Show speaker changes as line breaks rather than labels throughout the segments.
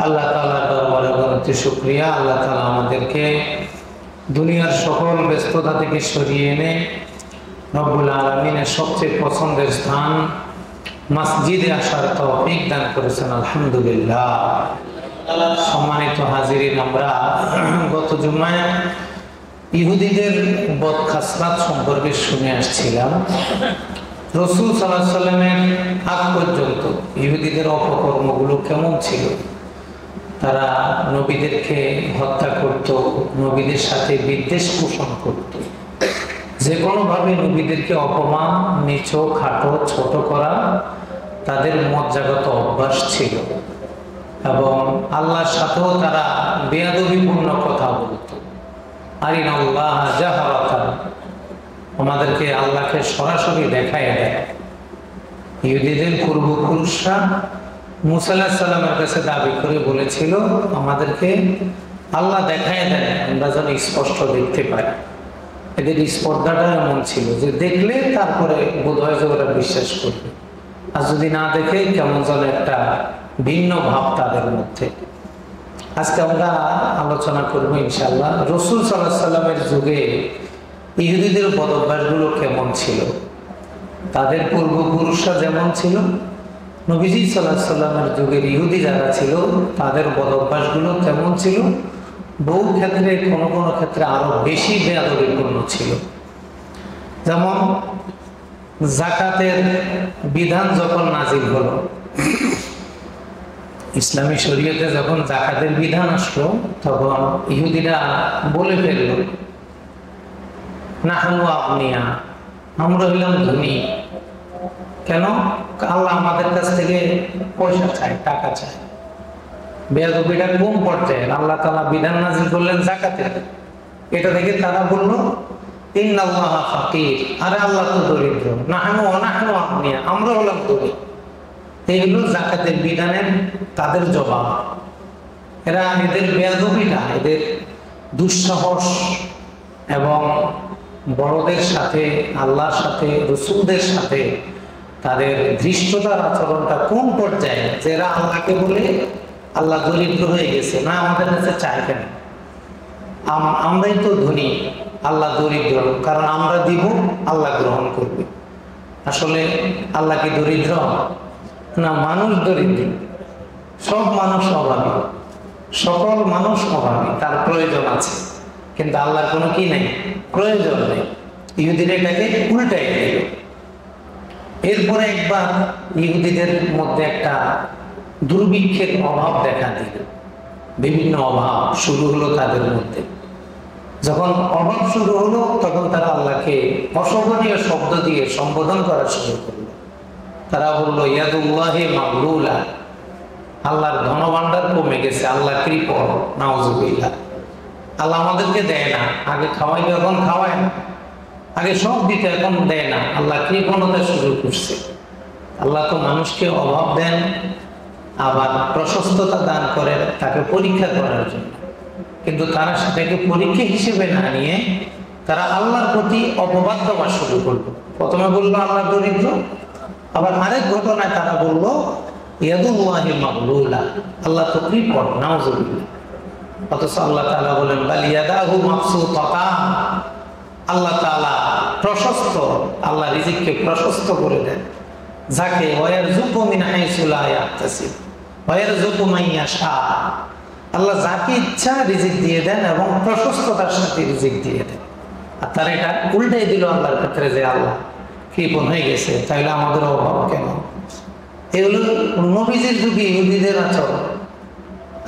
আল্লাহ তাআলার দরবারে অগণিত শুকরিয়া। আল্লাহ তাআলা আমাদেরকে দুনিয়ার সকল ব্যস্ততা থেকে সরিয়ে এনে রব্বুল আলামিনের সবচেয়ে পছন্দের স্থান মসজিদে আসার তৌফিক দান করেছেন, আলহামদুলিল্লাহ। সম্মানিত হাজিরিন, আমরা গত জুমায় ইহুদিদের বদখাসলাত সম্পর্কে শুনে আসছিলাম। রাসূল সাল্লাল্লাহু আলাইহি ওয়াসাল্লামের আগ পর্যন্ত ইহুদিদের অপকর্মগুলো কেমন ছিল। তারা নবীদেরকে হত্যা করত, নবীদের সাথে বিদ্বেষ পোষণ করত, যে কোনোভাবে নবীদেরকে অপমান, নিচ, খাটো, ছোট করা তাদের মজ্জাগত অভ্যাস ছিল। এবং আল্লাহর সাথেও তারা বেয়াদবিপূর্ণ কথা বলত। আরিনাল্লাহ জাহরাতান, আমাদেরকে আল্লাহকে সরাসরি দেখায় দেয়। ইহুদিদের পূর্বপুরুষরা মুসা আলাইহিস সালামের কাছে দাবি করে বলেছিল, আমাদেরকে আল্লাহ দেখায় দেয়, আমরা যেন স্পষ্ট দেখতে পাই। এদের স্পর্ধাটা এমন ছিল যে দেখলে তারপরে বোধ হয় যে ওরা বিশ্বাস করবে, আর যদি না দেখে কেমন যেন একটা ভিন্ন ভাব তাদের মধ্যে। আজকে আমরা আলোচনা করবো ইনশাআল্লাহ রাসূল সাল্লাল্লাহু আলাইহি ওয়াসাল্লামের যুগে ইহুদিদের বদঅভ্যাসগুলো কেমন ছিল। তাদের পূর্বপুরুষরা যেমন ছিল, নবীজি সাল্লাল্লাহু আলাইহি ওয়াসাল্লামের যুগের ইহুদি যারা ছিল তাদের বদঅভ্যাসগুলো কেমন ছিল। বহু ক্ষেত্রে কোনো কোনো ক্ষেত্রে আরো বেশি বেয়াদবিপূর্ণ ছিল। যেমন যাকাতের বিধান যখন নাজিল হলো, ইসলামী শরীয়তে যখন যাকাতের বিধান আসলো, তখন ইহুদিরা বলে ফেলল, নাহনু আগনিয়া, আমরা হইলাম ধনী। কেন? আল্লাহ আমাদের কাছ থেকে পয়সা চায়, টাকা চায়। বেয়াদবিটা কোন পর্যায়ে? আল্লাহ তাআলা বিধান নাজিল করলেন যাকাতের, এটা দেখে তারা বলল ইন্নাল্লাহা ফাকির, আরে আল্লাহ তো দরিদ্র। নাহনু আগনিয়া, আমরা হলাম ধনী। এই হলো যাকাতের বিধানের তাদের জবাব। এরা এদের বেয়াদবিটা, এদের দুঃসাহস এবং বড়দের সাথে, আল্লাহর সাথে, রাসূলদের সাথে তাদের ধৃষ্টতার আচরণটা কোন পর্যায়ে, যে এরা আল্লাহকে বলে আল্লাহ দরিদ্র হয়ে গেছে, না আমাদের কাছে চায় কেন, আমরাই তো ধনী, আল্লাহ দরিদ্র, কারণ আমরা দিব, আল্লাহ গ্রহণ করবে। আসলে আল্লাহ কি দরিদ্র? না, মানুষ দরিদ্র। সব মানুষ অভাবী, সকল মানুষ অভাবী, তার প্রয়োজন আছে, কিন্তু আল্লাহর কোনো কি নেই, প্রয়োজন নেই। ইহুদিরা এটাকে উল্টাই দিল। এরপরে একবার ইহুদিদের মধ্যে একটা দুর্ভিক্ষের অভাব দেখা দিল, বিভিন্ন অভাব শুরু হলো তাদের মধ্যে। যখন অভাব শুরু হলো, তখন তারা আল্লাহকে অশোভনীয় শব্দ দিয়ে সম্বোধন করা শুরু করলো। তারা বললো ইয়াদুল্লাহি মাগলুলা, আল্লাহর ধনভাণ্ডার কমে গেছে, আল্লাহ কৃপণ, নাউজুবিল্লাহ। আল্লাহ আমাদেরকে দেয় না, আগে খাওয়াইতো এখন খাওয়ায় না, আগে সব দিতে এখন দেয় না, আল্লাহ কৃপণতা শুরু করছে। আল্লাহ তো মানুষকে অভাব দেন, আবার প্রশস্ততা দান করেন তাকে পরীক্ষা করার জন্য, কিন্তু তারা সেটাকে পরীক্ষা হিসেবে না নিয়ে তারা আল্লাহর প্রতি অপবাদ দেওয়া শুরু করলো। প্রথমে বললো আল্লাহ দরিদ্র, আবার আরেক ঘটনায় তারা বললো ইয়াদুল্লাহি মাগলুলা, আল্লাহ তো কৃপণ, নাউজুবিল্লাহ। অথচ আল্লাহ তাআলা বলেন বাল ইয়াদাহু মাবসুতাতান, আল্লাহ তাআলা প্রশস্ত, আল্লাহ রিজিককে প্রশস্ত করে দেন যাকে, ওয়ারযুকু মিন হাইসু লা ইয়াহতাসিব ওয়ারযুকু মান ইয়াশা, আল্লাহ যাকে ইচ্ছা রিজিক দিয়ে দেন এবং প্রশস্ততার সাথে রিজিক দিয়ে দেন। আর তারা এটা উল্টাই দিল আল্লাহর ক্ষেত্রে, যে আল্লাহ কৃপণ হয়ে গেছে, তাইলে আমাদের অভাব কেন? এগুলো নবীজির যুগে ইহুদিদের আচরণ।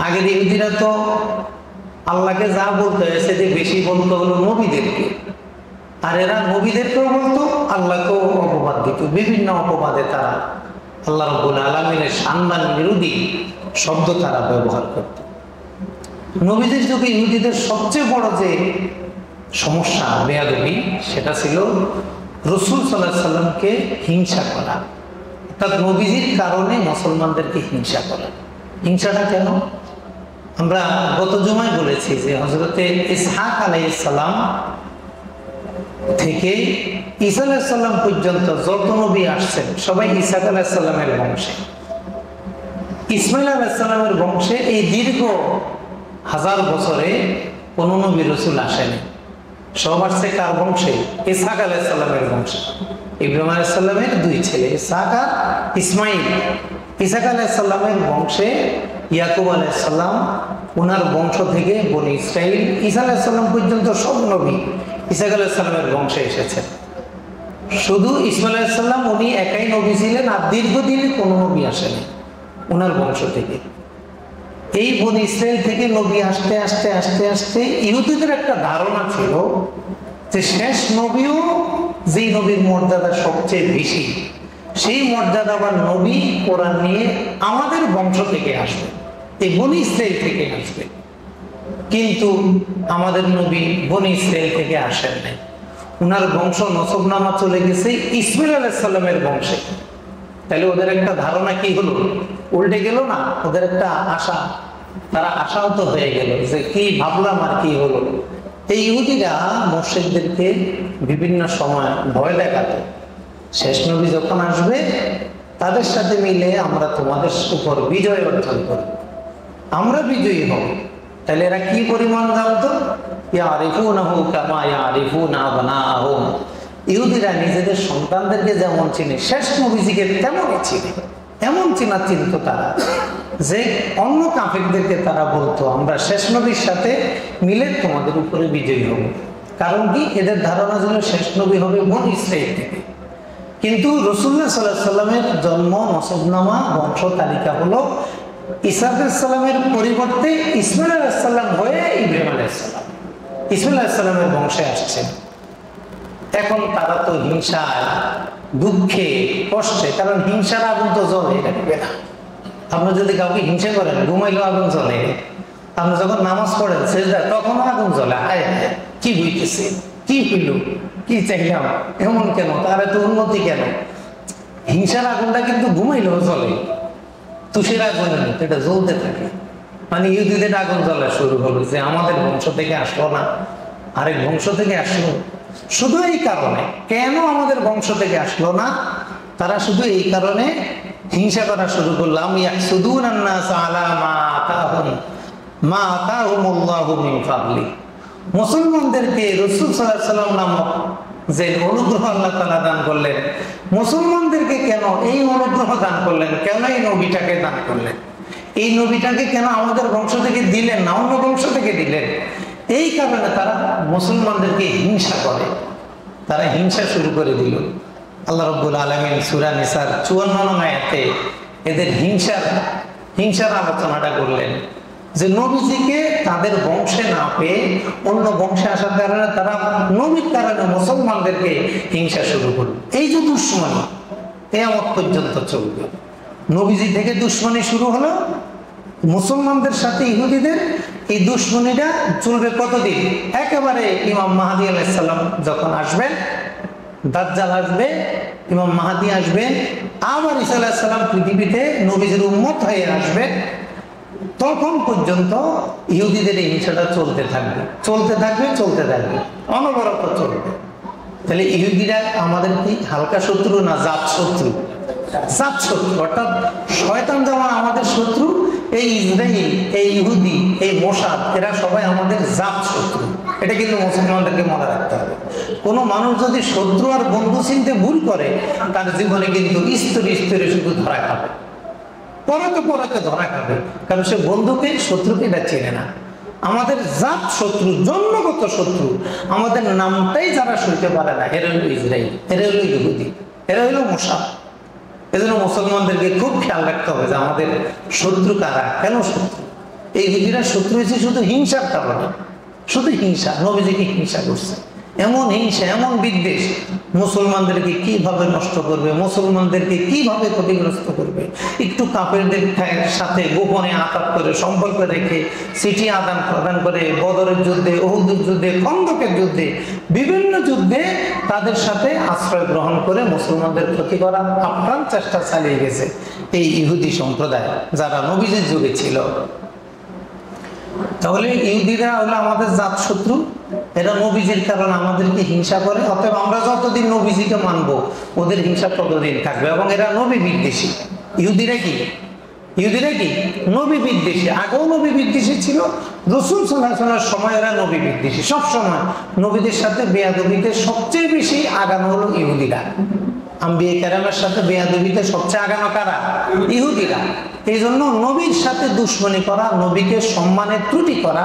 আগের ইহুদিরা তো আল্লাহকে যা বলতে হয়েছে যে বেশি বলতো হলো নবীদেরকে, আর এরা নবীদেরকেও বলতো, আল্লাহকেও অপবাদ দিত। বিভিন্ন অপবাদে তারা আল্লাহ রাব্বুল আলামিনের সম্মান বিরোধী শব্দ তারা ব্যবহার করত। নবীদের যুগে ইহুদিদের সবচেয়ে বড় যে সমস্যা, বেয়াদবি, সেটা ছিল রাসূল সাল্লাল্লাহু আলাইহি ওয়াসাল্লামকে হিংসা করা, অর্থাৎ নবীজির কারণে মুসলমানদেরকে হিংসা করা। হিংসাটা কেন? আমরা গত জুমায় বলেছি যে হযরতে ইসহাক আলাইহিস সালাম থেকে ঈসা আলাইহিস সালাম পর্যন্ত যত নবী আসছেন সবাই ইসহাক আলাইহিস সালামের বংশে। ইসমাইল আলাইহিস সালামের বংশে এই দীর্ঘ হাজার বছরে কোন নবী রাসূল আসেনি। সব আসছে কার বংশে? ইসহাক আলাইহিস সালামের বংশে। ইব্রাহিম আলাইহিস সালামের দুই ছেলে ইসহাক আর ইসমাইল। ইসহাক আলাইহিস সালামের বংশে ইয়াকুব আলাইহিস সালাম, ওনার বংশ থেকে বনি ইসরাইল, ঈসা আলাইহিস সালাম পর্যন্ত সব নবী ইসহাক আলাইহিস সালামের বংশে এসেছেন। শুধু ইসমাইল আলাইহিস সালাম উনি একাই নবী ছিলেন, আর দীর্ঘদিনে কোনো নবী আসেনি ওনার বংশ থেকে। এই বনি ইসরাইল থেকে নবী আসতে আসতে আসতে আসতে ইহুদিদের একটা ধারণা ছিল যে শেষ নবীও যেই নবীর মর্যাদা সবচেয়ে বেশি, সেই মর্যাদাবান নবী কোরআন নিয়ে আমাদের বংশ থেকে আসবে, এই বনি ইসরাইল থেকে আসবে। কিন্তু আমাদের নবী বনি ইসরাইল থেকে আসেন নাই, উনার বংশ নসবনামা চলে গেছে ইসমাইল আলাইহিস সালামের বংশে। তাহলে ওদের একটা ধারণা কি হলো? উল্টে গেল না? ওদের একটা আশা, তারা আশাহত হয়ে গেল যে কি ভাবলাম আর কি হলো। এই ইহুদিরা মুশরিকদেরকে বিভিন্ন সময় ভয় দেখাতো, শেষ নবী যখন আসবে তাদের সাথে মিলে আমরা তোমাদের উপর বিজয় অর্জন করব, আমরা বিজয়ী হব। তাহলে এরা কি পরিমাণ জানতো? ইয়ারিফুনাহু কামা ইয়ারিফুনা আবনাআহুম। ইহুদিরা নিজেদের সন্তানদেরকে যেমন চিনে, শেষ নবীজিকে তেমনই চিনে। এমন চিনা চিনত তারা যে অন্য কাফিরদেরকে তারা বলতো আমরা শেষ নবীর সাথে মিলে তোমাদের উপরে বিজয়ী হব। কারণ কি? এদের ধারণা ছিল শেষ নবী হবে বনি ইসরাইল থেকে। কিন্তু রাসূলুল্লাহ সাল্লাল্লাহু আলাইহি সাল্লামের জন্ম নসবনামা বংশ তালিকা হলো ঈসা আলাইহিস সালামের পরিবর্তে ইসমাইল আলাইহিস সালাম হয়ে ইব্রাহিম আলাইহিস সালাম, ইসমাইল আলাইহিস সালামের বংশে আসছেন। এখন তারা তো হিংসায়, দুঃখে, কষ্টে, কারণ হিংসার আগুন তো জ্বলে রাখবে না। আপনি যদি কাউকে হিংসা করেন, ঘুমাইলেও আগুন জ্বলে। আপনি যখন নামাজ পড়েন সেজদায়, তখনও আগুন জ্বলে। হায় হায়, কি হইতেছে, কি হইল, কি চাইলাম, এমন কেন, তার এত উন্নতি কেন? হিংসার আগুনটা কিন্তু ঘুমাইলেও জ্বলে, তুষের আগুনের মতো এটা জ্বলতে থাকে। মানে ইহুদিদের আগুন জ্বলা শুরু হলো যে আমাদের বংশ থেকে আসলো না, আরেক বংশ থেকে আসলো। শুধু এই কারণে, কেন আমাদের বংশ থেকে আসলো না? তারা শুধু এই কারণে হিংসা করা শুরু করলাম। ইয়াহসুদুনান নাস আলা মা আতাহুমুল্লাহু মিন ফাদলি। মুসলমানদেরকে রাসূল সাল্লাল্লাহু আলাইহি ওয়াসাল্লাম নামক যে অনুগ্রহ আল্লাহ তাআলা দান করলেন, মুসলমানদেরকে কেন এই অনুগ্রহ দান করলেন? কেন এই নবীটাকে দান করলেন? এই নবীটাকে কেন আমাদের বংশ থেকে দিলেন না, অন্য বংশ থেকে দিলেন? এই কারণে তারা মুসলমানদেরকে হিংসা করে, তারা হিংসা শুরু করে দিল। আল্লাহ রাব্বুল আলামিন সূরা নিসার 54 নং আয়াতে এদের হিংসার আলোচনাটা করলেন যে নবীজিকে তাদের বংশে না পেয়ে অন্য বংশে আসার কারণে তারা নবীর কারণে মুসলমানদেরকে হিংসা শুরু করল। এই যে দুশ্মনী কিয়ামত পর্যন্ত চলবে। নবীজি থেকে দুশ্মনী শুরু হলো, মুসলমানদের সাথে ইহুদিদের এই দুশ্মনীটা চলবে কতদিন? একেবারে ইমাম মাহদী আলাইহিস সালাম যখন আসবেন, দাজ্জাল আসবে, ইমাম মাহদী আসবেন, আবার ঈসা আলাইহিস সালাম পৃথিবীতে নবীজির উম্মত হয়ে আসবে, তখন পর্যন্ত ইহুদিদের এই হিংসাটা চলতে থাকবে, চলতে থাকবে, চলতে থাকবে, অনবরত চলবে। তাহলে ইহুদিরা আমাদের কি হালকা শত্রু না জাত শত্রু? জাত শত্রু, অর্থাৎ শয়তান যেমন আমাদের শত্রু, এই ইসরাইল, এই ইহুদি, এই মোসাদ, এরা সবাই আমাদের জাত শত্রু। এটা কিন্তু মুসলমানদেরকে মনে রাখতে হবে। কোনো মানুষ যদি শত্রু আর বন্ধু চিনতে ভুল করে, তার জীবনে কিন্তু স্তরে স্তরে শুধু ধরা খাবে, পরকে ধরা খাবে, কারণ সে বন্ধুকে শত্রুকে এটা চেনে না। আমাদের জাত শত্রু, জন্মগত শত্রু, আমাদের নামটাই যারা শুনতে পারে না, এরা হইল ইসরাইল, এরা হইল ইহুদি, এরা হইল মোসাদ। এজন্য মুসলমানদেরকে খুব খেয়াল রাখতে হবে যে আমাদের শত্রু কারা, কেন শত্রু। এই ইহুদিরা শত্রু হয়েছে শুধু হিংসার কারণে, শুধু হিংসা। নবীজিকে হিংসা করছে, এমন হিংসা, এমন বিদ্বেষ, মুসলমানদেরকে কিভাবে নষ্ট করবে, মুসলমানদেরকে কিভাবে ক্ষতিগ্রস্ত করবে। একটু কাফেরদের সাথে গোপনে আঘাত করে, সম্পর্ক রেখে, চিঠি আদান প্রদান করে, বদরের যুদ্ধে, উহুদের যুদ্ধে, খন্দকের যুদ্ধে, বিভিন্ন যুদ্ধে তাদের সাথে আশ্রয় গ্রহণ করে মুসলমানদের ক্ষতি করার আপ্রাণ চেষ্টা চালিয়ে গেছে এই ইহুদি সম্প্রদায়, যারা নবীজির যুগে ছিল। তাহলে ইহুদিরা হলো আমাদের জাত শত্রু, এরা নবীজির কারণে আমাদেরকে হিংসা করে। অতএব আমরা যতদিন নবীজিকে মানবো, ওদের হিংসা ততদিন থাকবে, এবং এরা নবী বিদ্বেষী। ইহুদিরা কি ইহুদিরা কি নবী বিদ্বেষী, আগেও নবী বিদ্বেষী ছিল, রাসূল সাল্লাল্লাহু আলাইহি ওয়াসাল্লামের সময় এরা নবী বিদ্বেষী। সব সময় নবীদের সাথে বেয়াদবিতে সবচেয়ে বেশি আগানো হলো ইহুদিরা। আম্বিয়া কেরামের সাথে বেয়াদবিতে সবচেয়ে আগানো কারা? ইহুদিরা। এই জন্য নবীর সাথে দুশ্মনী করা, নবীকে সম্মানের ত্রুটি করা,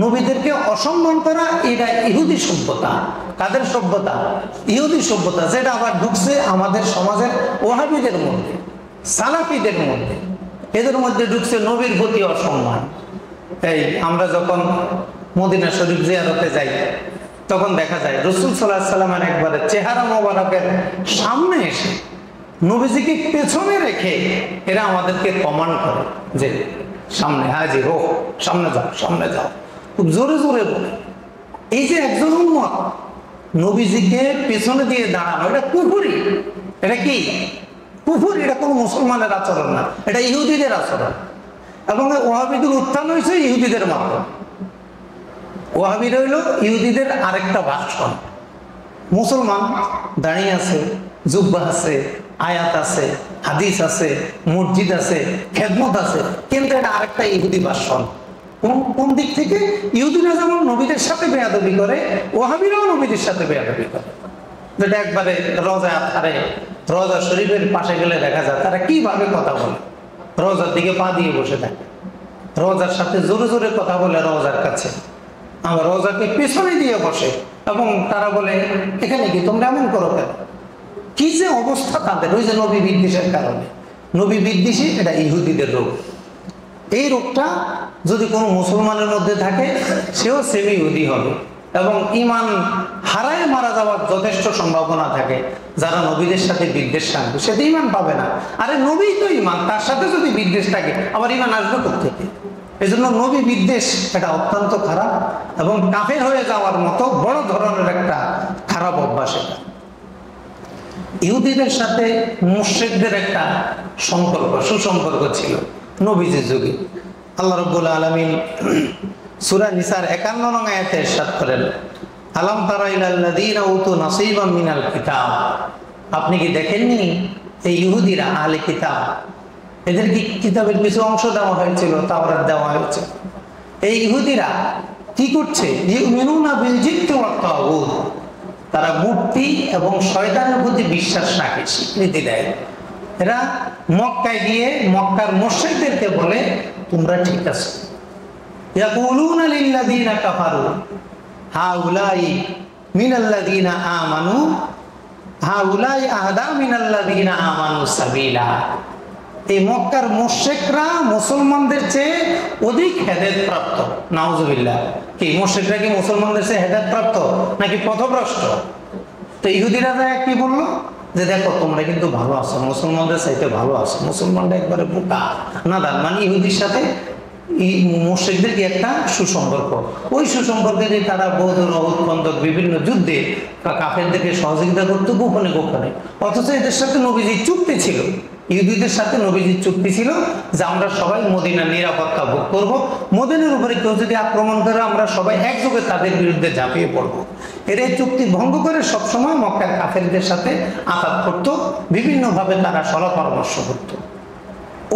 নবীদেরকে অসম্মান করা, এটা ইহুদি সভ্যতা। কাদের সভ্যতা? ইহুদি সভ্যতা, যেটা আবার ঢুকছে আমাদের সমাজের ওয়াহাবিদের মধ্যে, সালাফিদের মধ্যে। এদের মধ্যে ঢুকছে নবীর প্রতি অসম্মান। এই আমরা যখন মদিনা শরীফ জিয়ারতে যাই, তখন দেখা যায় রাসূল সাল্লাল্লাহু আলাইহি ওয়াসাল্লামের একবারে চেহারা মোবারকের সামনে এসে নবীজিকে পেছনে রেখে এরা আমাদেরকে কমান্ড করে যে সামনে হাজির হো, সামনে যাও, সামনে যাও, খুব জোরে জোরে বলে। এই যে একজন উম্মত নবীজিকে পেছনে দিয়ে দাঁড়ানো, এটা কুফরি। এটা কি কুফর? এটা কোনো মুসলমানের আচরণ না, এটা ইহুদিদের আচরণ। এবং ওয়াহাবিদের উত্থান হয়েছে ইহুদিদের মাধ্যমে। ওয়াহাবি রইল ইহুদিদের আরেকটা ভাষণ। মুসলমান দাঁড়িয়ে আছে, জুব্বা আছে, আয়াত আছে, হাদিস আছে, মসজিদ আছে, খেদমত আছে, কিন্তু এটা আরেকটা ইহুদি ভাষণ। কোন দিক থেকে? ইহুদিরা যেমন নবীদের সাথে বেয়াদবি করে, ওয়াহাবিরাও নবীদের সাথে বেয়াদবি করে। যেটা একবারে রোজা আরে রোজা শরীফের পাশে গেলে দেখা যায় তারা কিভাবে কথা বলে। রোজার দিকে পা দিয়ে বসে থাকে, রোজার সাথে জোরে জোরে কথা বলে রোজার কাছে, আমার রোজাকে পেছনে দিয়ে বসে, এবং তারা বলে এখানে কি তোমরা এমন করো কেন? কি যে অবস্থা তাদের! ওই যে নবী বিদ্বেষের কারণে। নবী বিদ্বেষী এটা ইহুদিদের রোগ। এই রোগটা যদি কোনো মুসলমানের মধ্যে থাকে, সেও সেমি ইহুদি হবে, এবং ঈমান হারায় মারা যাওয়ার যথেষ্ট সম্ভাবনা থাকে। যারা নবীদের সাথে বিদ্বেষ রাখবে সে তো ঈমান পাবে না। আরে নবী তো ঈমান, তার সাথে যদি বিদ্বেষ থাকে আবার ঈমান আসবে কোত্থেকে? এই জন্য নবী বিদ্বেষ এটা অত্যন্ত খারাপ, এবং কাফের হয়ে যাওয়ার মতো বড় ধরনের একটা খারাপ অভ্যাস এটা। ইহুদিদের সাথে মুশরিকদের একটা সম্পর্ক, সুসম্পর্ক ছিল নবীজির যুগে। আল্লাহ রাব্বুল আলামিন সূরা নিসার 51 নং আয়াতে ইরশাদ করেন, আলাম তারা ইলাল্লাযীনা উতু নাসীবাম মিনাল কিতাব। আপনি কি দেখেননি এই ইহুদিরা, আহলে কিতাব, এদের কি কিতাবের কিছু অংশ দেওয়া হয়েছিল, তাওরাত দেওয়া হয়েছে। এই ইহুদিরা কি করছে? ইউমিনুনা বিল জিবতি ওয়াত তাগুত। তারা মূর্তি এবং শয়তানের প্রতি বিশ্বাস রাখে, স্বীকৃতি দেয়। এরা মক্কায় গিয়ে মক্কার মুশরিকদেরকে বলে তোমরা ঠিক আছো। ইয়াকুলুনা লিল্লাযীনা কাফারু হাউলাই মিনাল্লাযীনা আমানু হাউলাই আহদা মিনাল্লাযীনা আমানু সাবিলা। এই মক্কার মুশরিকরা মুসলমানদের চেয়ে অধিক হেদায়েত প্রাপ্ত। নাউজুবিল্লাহ। কি মুশরিকরা কি মুসলমানদের চেয়ে হেদায়েত প্রাপ্ত নাকি পথভ্রষ্ট? তো ইহুদিরা কি বললো যে দেখো তোমরা কিন্তু ভালো আছো, মুসলমানদের চাইতে ভালো আছো। মুসলমানরা একবারে বোকা নাদান। মানে ইহুদির সাথে মুশরিকদের কি একটা সুসম্পর্ক। ওই সুসম্পর্কে তারা বদর, উহুদ, খন্দক বিভিন্ন যুদ্ধে কাফেরদেরকে সহযোগিতা করতো গোপনে গোপনে। অথচ এদের সাথে নবীজির চুক্তি ছিল, ইহুদিদের সাথে নবীজির চুক্তি ছিল যে আমরা সবাই মদিনার নিরাপত্তা ভোগ করব। মদিনার উপরে কেউ যদি আক্রমণ করে আমরা সবাই একযোগে তাদের বিরুদ্ধে ঝাঁপিয়ে পড়বো। এর এই চুক্তি ভঙ্গ করে সবসময় মক্কার কাফেরদের সাথে আঘাত করতো, বিভিন্নভাবে তারা সলা পরামর্শ করতো।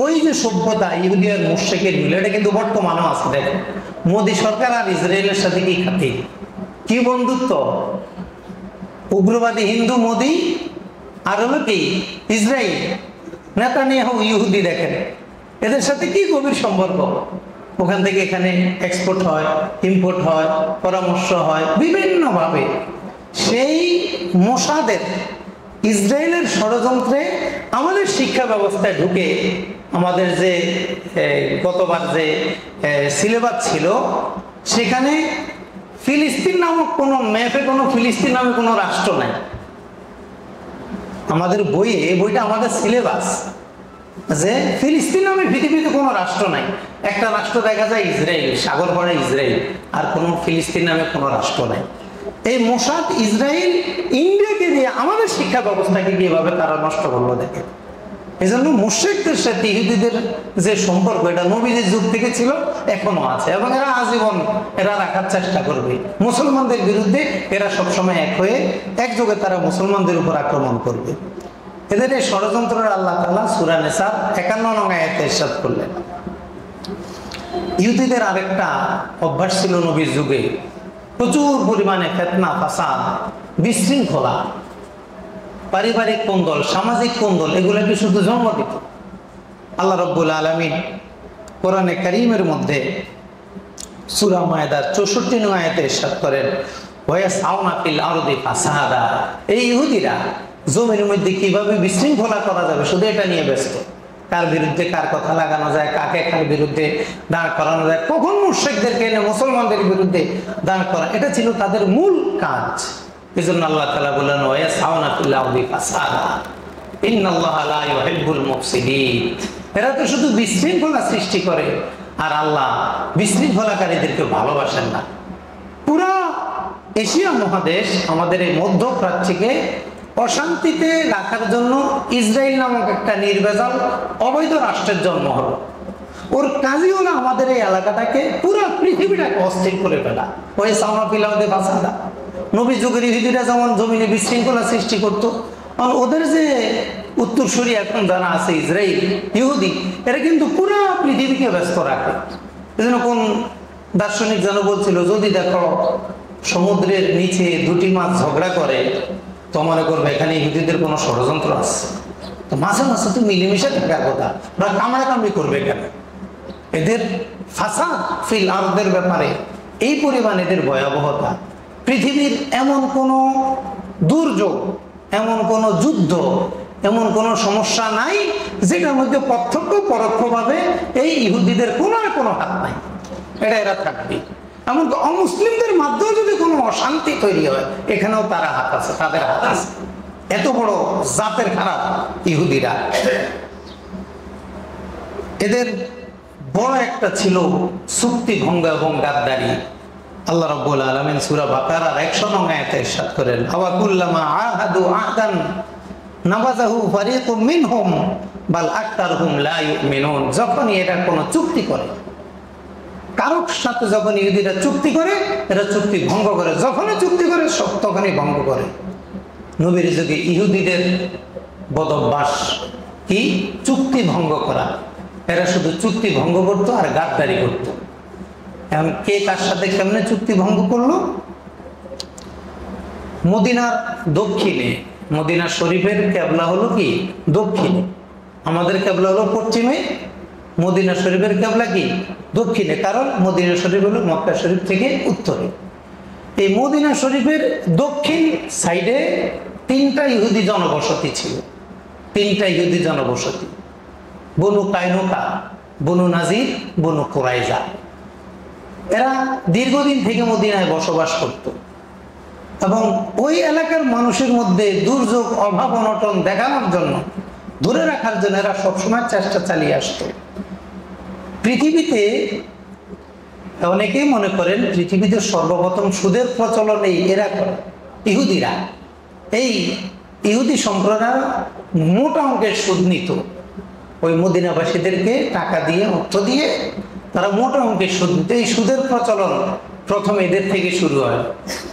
ওই যে সভ্যতা ইহুদি আর মুশরিকের মিল, এটা কিন্তু বর্তমানেও আছে। দেখেন মোদী সরকার আর ইসরায়েলের সাথে কি খাতির, কি বন্ধুত্ব! উগ্রবাদী হিন্দু মোদী আর হলো কি ইসরায়েল, নেতানিয়াহু ইহুদি। দেখেন এদের সাথে কি গভীর সম্পর্ক। ওখান থেকে এখানে এক্সপোর্ট হয়, ইম্পোর্ট হয়, পরামর্শ হয় বিভিন্নভাবে। সেই মোসাদের ইসরায়েলের ষড়যন্ত্রে আমাদের শিক্ষা ব্যবস্থায় ঢুকে আমাদের যে গতবার যে সিলেবাস ছিল সেখানে ফিলিস্তিন নামক কোনো ম্যাপে কোনো ফিলিস্তিন নামে কোনো রাষ্ট্র নাই। আমাদের বইয়ে, বইটা আমাদের সিলেবাস, যে ফিলিস্তিন নামে পৃথিবীতে কোনো রাষ্ট্র নাই। একটা রাষ্ট্র দেখা যায় ইসরায়েল, সাগর পাড়ে ইসরায়েল, আর কোনো ফিলিস্তিন নামে কোনো রাষ্ট্র নাই। এই মোসাদ ইসরায়েল ইন্ডিয়াকে দিয়ে আমাদের শিক্ষা ব্যবস্থাকে কিভাবে তারা নষ্ট করলো দেখে। এই জন্য মুশরিকদের সাথে ইহুদিদের যে সম্পর্ক এটা নবীদের যুগ থেকে ছিল, এখনো আছে, এবং এরা আজীবন এরা রাখার চেষ্টা করবে। মুসলমানদের বিরুদ্ধে এরা সবসময় এক হয়ে একযোগে তারা মুসলমানদের উপর আক্রমণ করবে। এদের এই ষড়যন্ত্রের আল্লাহ তাআলা সূরা নিসার 51 নং আয়াতে ইরশাদ করলেন। ইহুদিদের আরেকটা অভ্যাস ছিল নবীর যুগে, প্রচুর পরিমাণে ফিতনা, ফাসাদ, বিশৃঙ্খলা, পারিবারিক কোন্দল, সামাজিক কোন্দল, এগুলোকে শুধু জন্ম দিত। আল্লাহ রাব্বুল আলামিন কোরআনে কারীমের মধ্যে সূরা মায়েদার 64 নং আয়াতে ইরশাদ করেন, ওয়ায়াসআউনা ফিল আরদি ফাসাদা। এই ইহুদিরা জমির মধ্যে কিভাবে বিশৃঙ্খলা করা যাবে শুধু এটা নিয়ে ব্যস্ত। কার বিরুদ্ধে কার কথা লাগানো যায়, কাকে কার বিরুদ্ধে দাঁড় করানো যায়, কখন মুশরিকদেরকে এনে মুসলমানদের বিরুদ্ধে দাঁড় করা, এটা ছিল তাদের মূল কাজ। এজন্য আল্লাহ তাআলা বলেন, ওয়ায়াসআউনা ফিল আরদি ফাসাদা ইন্নাল্লাহা লা ইউহিব্বুল মুফসিদিন। এরা তো শুধু বিশৃঙ্খলা সৃষ্টি করে, আর আল্লাহ বিশৃঙ্খলাকারীদেরকে ভালোবাসেন না। পুরা এশিয়া মহাদেশ, আমাদের এই মধ্যপ্রাচ্যকে অশান্তিতে রাখার জন্য ইসরায়েল নামক একটা নির্ভেজাল অবৈধ রাষ্ট্রের জন্ম হলো। ওর কাজই হলো আমাদের এই এলাকাটাকে, পুরো পৃথিবীটাকে অস্থির করে ফেলা। ওই সাউনা ফিলাউদে বাসাদা, নবী যুগের ইহুদিরা যেমন জমিনে বিশৃঙ্খলা সৃষ্টি করত, আর ওদের যে উত্তরসূরি এখন যারা আছে ইসরায়েল ইহুদি, এরা কিন্তু পুরো পৃথিবীকে ব্যস্ত রাখে। এজন্য কোন দার্শনিক যেন বলছিল, যদি দেখো সমুদ্রের নিচে দুটি মাছ ঝগড়া করে তো মনে করবে এখানে ইহুদিদের কোনো ষড়যন্ত্র আছে। তো মাঝে মাঝে তো মিলেমিশে থাকার কথা, ওরা কামড়াকামড়ি করবে কেন? এদের ফাসাদ ফিল আরদের ব্যাপারে এই পরিমাণ এদের ভয়াবহতা, পৃথিবীর এমন কোনো দুর্যোগ, এমন কোনো যুদ্ধ, এমন কোনো সমস্যা নাই যেটার মধ্যে প্রত্যক্ষ পরোক্ষভাবে এই ইহুদিদের কোনো না কোনো হাত নাই। এটা এরা থাকবে। এমনকি অমুসলিমদের মাধ্যমে যদি কোনো অশান্তি তৈরি হয়, এখানেও তারা হাত আছে, তাদের হাত আছে। এত বড় জাতের খারাপ ইহুদিরা। এদের বড় একটা ছিল চুক্তি ভঙ্গ এবং গাদ্দারি। আল্লাহ রাব্বুল আলামিন সূরা বাকারার 100 নং আয়াতে ইরশাদ করেন, আওয়া কুল্লামা আহাদু আহদান নাবাযাহু ফারিকুম মিনহুম বাল আকতারুহুম লা ইউমিনুন। যখনই এরা কোনো চুক্তি করে, কারোর সাথে যখন ইহুদিরা চুক্তি করে, এরা চুক্তি ভঙ্গ করে। যখনই চুক্তি করে তখনই ভঙ্গ করে। নবীর যুগে ইহুদিদের বদভ্যাস কি? চুক্তি ভঙ্গ করা। এরা শুধু চুক্তি ভঙ্গ করতো আর গাদ্দারি করতো। এখন কে কার সাথে কেমনে চুক্তি ভঙ্গ করলো? মদিনার দক্ষিণে, মদিনা শরীফের কেবলা হলো কি দক্ষিণে, আমাদের কেবলা হলো পশ্চিমে, মদিনা শরীফের কেবলা কি দক্ষিণে। কারণ মদিনা শরীফ হলো মক্কা শরীফ থেকে উত্তরে। এই মদিনা শরীফের দক্ষিণ সাইডে 3টা ইহুদি জনবসতি ছিল। 3টা ইহুদি জনবসতি, বনু কায়নুকা, বনু নাজির, বনু কুরাইজা। এরা দীর্ঘদিন থেকে মদিনায় বসবাস করত এবং ওই এলাকার মানুষের মধ্যে দুর্যোগ, অভাব, অনটন দেখানোর জন্য, ধরে রাখার জন্য এরা সবসময় চেষ্টা চালিয়ে আসতো। পৃথিবীতে অনেকেই মনে করেন পৃথিবীতে সর্বপ্রথম সুদের প্রচলন এই এরা করে, ইহুদিরা। এই ইহুদি সম্প্রদায় মোটা অঙ্কের সুদ নিত। ওই মদিনাবাসীদেরকে টাকা দিয়ে, অর্থ দিয়ে তারা মোটা অঙ্কের সুদ নিত। এই সুদের প্রচলন প্রথম এদের থেকে শুরু হয়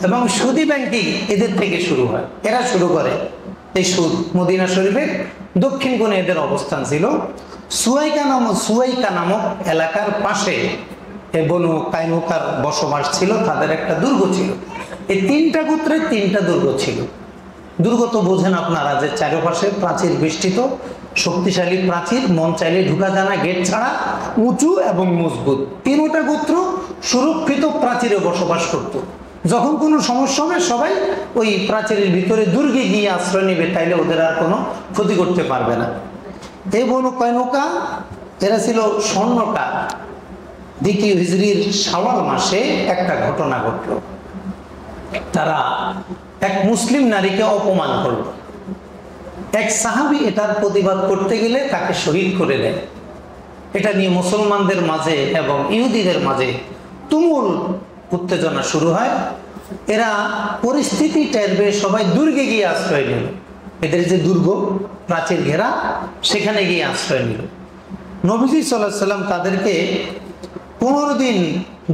এবং সুদি ব্যাংকিং এদের থেকে শুরু হয়। এরা শুরু করে এই সুদ। মদিনা শরীফের দক্ষিণ কোণে এদের অবস্থান ছিল। সুয়াইকা নামক এলাকার পাশে বনু কায়নুকার বসবাস ছিল। তাদের একটা দুর্গ ছিল। এই 3টা গোত্রের 3টা দুর্গ ছিল। দুর্গ তো বোঝেন আপনারা, যে চারপাশে প্রাচীর বেষ্টিত, শক্তিশালী প্রাচীর, মন চাইলে ঢুকা যায় না, গেট ছাড়া, উঁচু এবং মজবুত। 3টা গোত্র সুরক্ষিত প্রাচীরে বসবাস করত। যখন কোনো সমস্যা হবে সবাই ওই প্রাচীরের ভিতরে দুর্গে গিয়ে আশ্রয় নেবে, তাইলে ওদের আর কোনো ক্ষতি করতে পারবে না। এই বনু কায়নুকা এরা ছিল স্বর্ণকার। 2য় হিজরির শাওয়াল মাসে একটা ঘটনা ঘটল। তারা এক মুসলিম নারীকে অপমান করল। এক সাহাবী এটার প্রতিবাদ করতে গেলে তাকে শহীদ করে দেয়। এটা নিয়ে মুসলমানদের মাঝে এবং ইহুদিদের মাঝে তুমুল উত্তেজনা শুরু হয়। এরা পরিস্থিতি টের পেয়ে সবাই দুর্গে গিয়ে আশ্রয় নিল। এদের যে দুর্গ, প্রাচীর ঘেরা, সেখানে গিয়ে আশ্রয় নিল। নবীজি সাল্লাল্লাহু আলাইহি সাল্লাম তাদেরকে 15 দিন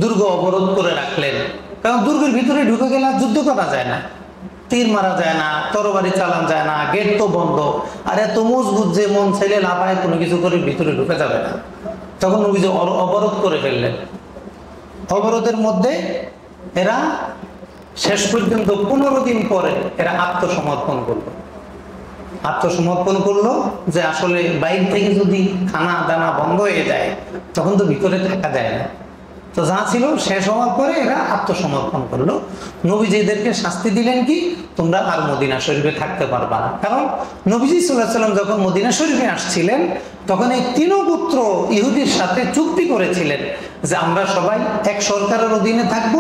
দুর্গ অবরোধ করে রাখলেন, কারণ দুর্গের ভিতরে ঢুকে গেলে যুদ্ধ করা যায় না। তীর মারা যায় না, তরবারি চালান যায় না, গেট তো বন্ধ, আর এত মজবুত যে মন ছেলে লাফায় কোনো কিছু করে ভিতরে ঢুকে যাবে না। তখন নবীজি অবরোধ করে ফেললেন। অবরোধের মধ্যে এরা শেষ পর্যন্ত 15 দিন পরে এরা আত্মসমর্পণ করলো। আত্মসমর্পণ করলো যে আসলে বাইরে থেকে যদি খানা দানা বন্ধ হয়ে যায় তখন তো ভিতরে থাকা যায় না। তো যা ছিল শেষ হওয়ার পরে এরা আত্মসমর্পণ করলো। নবীজি এদেরকে শাস্তি দিলেন কি, তোমরা আর মদিনা শরীফে থাকতে পারবা না। কারণ নবীজি সাল্লাল্লাহু আলাইহি ওয়াসাল্লাম যখন মদিনা শরীফে আসছিলেন তখন এই 3 পুত্র ইহুদির সাথে চুক্তি করেছিলেন যে আমরা সবাই এক সরকারের অধীনে থাকব,